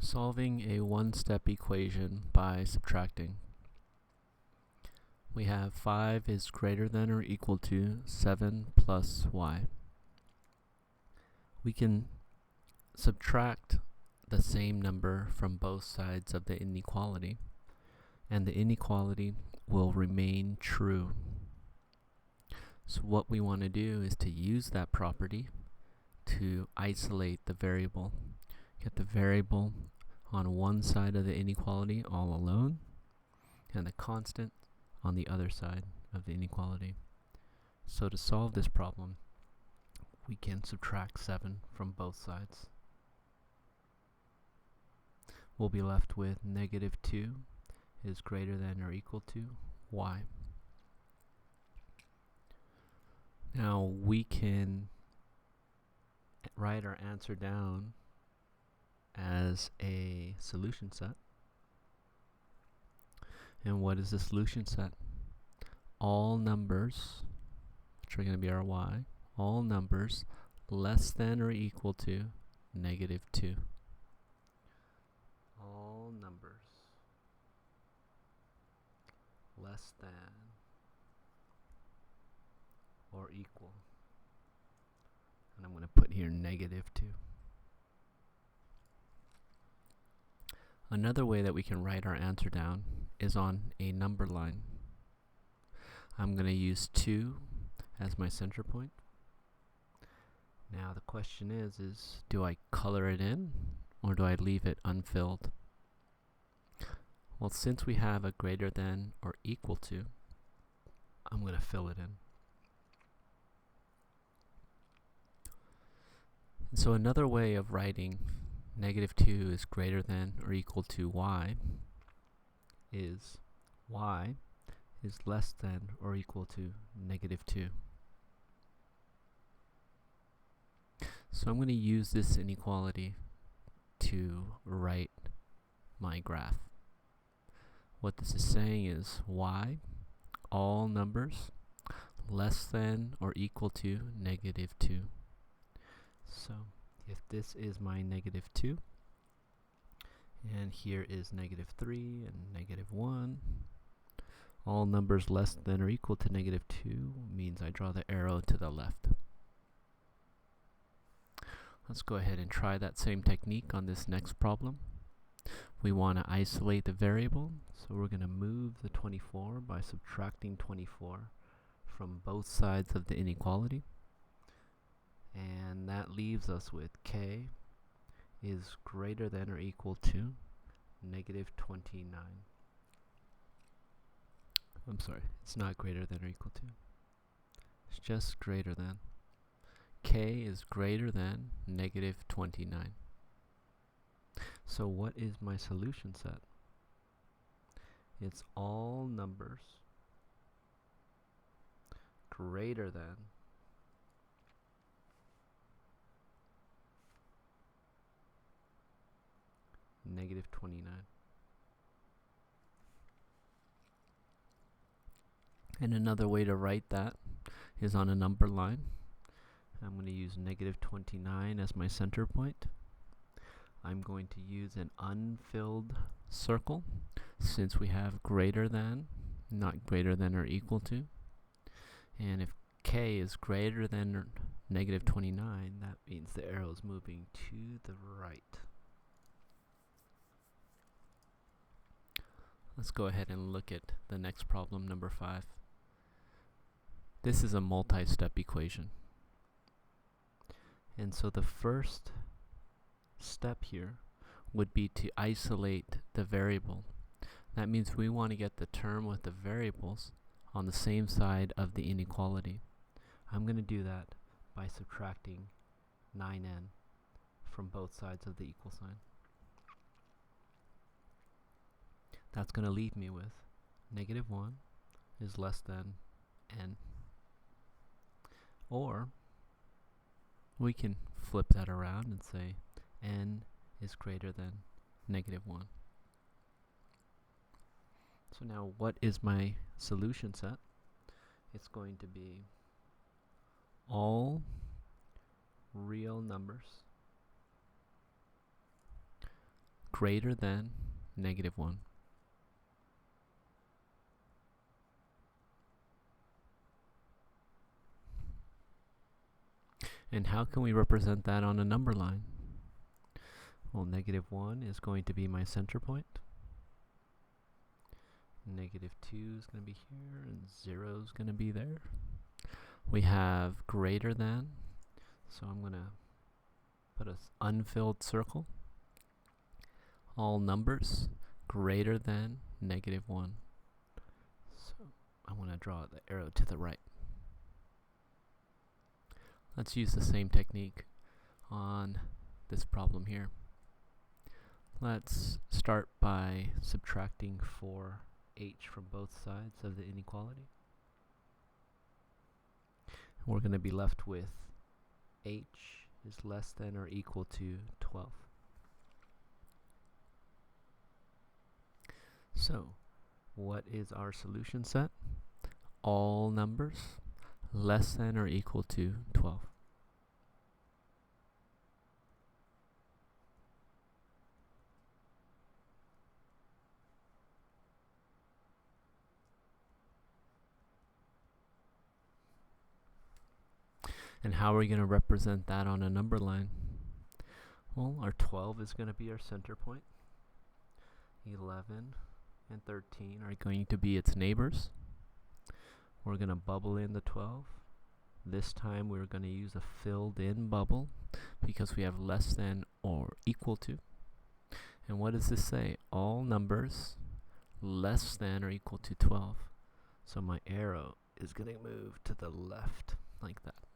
Solving a one-step equation by subtracting. We have 5 is greater than or equal to 7 plus y. We can subtract the same number from both sides of the inequality, and the inequality will remain true. So what we want to do is to use that property to isolate the variable. Get the variable on one side of the inequality all alone, and the constant on the other side of the inequality. So to solve this problem, we can subtract 7 from both sides. We'll be left with negative 2 is greater than or equal to y. Now we can write our answer down as a solution set. And what is the solution set? All numbers, which are going to be our y, all numbers less than or equal to negative 2. All numbers less than or equal, and I'm going to put here negative 2. Another way that we can write our answer down is on a number line. I'm going to use 2 as my center point. Now the question is do I color it in or do I leave it unfilled? Well, since we have a greater than or equal to, I'm going to fill it in. And so another way of writing negative 2 is greater than or equal to y is less than or equal to negative 2. So I'm going to use this inequality to write my graph. What this is saying is y, all numbers less than or equal to negative 2. So if this is my negative 2, and here is negative 3 and negative 1, all numbers less than or equal to negative 2 means I draw the arrow to the left. Let's go ahead and try that same technique on this next problem. We want to isolate the variable, so we're going to move the 24 by subtracting 24 from both sides of the inequality. And that leaves us with k is greater than or equal to negative 29. I'm sorry, it's not greater than or equal to. It's just greater than. K is greater than negative 29. So what is my solution set? It's all numbers greater than negative 29. And another way to write that is on a number line. I'm going to use negative 29 as my center point. I'm going to use an unfilled circle since we have greater than, not greater than or equal to. And if k is greater than or negative 29, that means the arrow is moving to the right. Let's go ahead and look at the next problem, number 5. This is a multi-step equation. And so the first step here would be to isolate the variable. That means we want to get the term with the variables on the same side of the inequality. I'm going to do that by subtracting 9n from both sides of the equal sign. That's going to leave me with negative 1 is less than n. Or we can flip that around and say n is greater than negative 1. So now what is my solution set? It's going to be all real numbers greater than -1. And how can we represent that on a number line? Well, -1 is going to be my center point. -2 is going to be here, and 0 is going to be there. We have greater than, so I'm going to put an unfilled circle. All numbers greater than -1. So I want to draw the arrow to the right. Let's use the same technique on this problem here. Let's start by subtracting 4h from both sides of the inequality. We're going to be left with h is less than or equal to 12. So, what is our solution set? All numbers less than or equal to 12. And how are we going to represent that on a number line? Well, our 12 is going to be our center point. 11 and 13 are going to be its neighbors. We're going to bubble in the 12. This time we're going to use a filled in bubble because we have less than or equal to. And what does this say? All numbers less than or equal to 12. So my arrow is going to move to the left like that.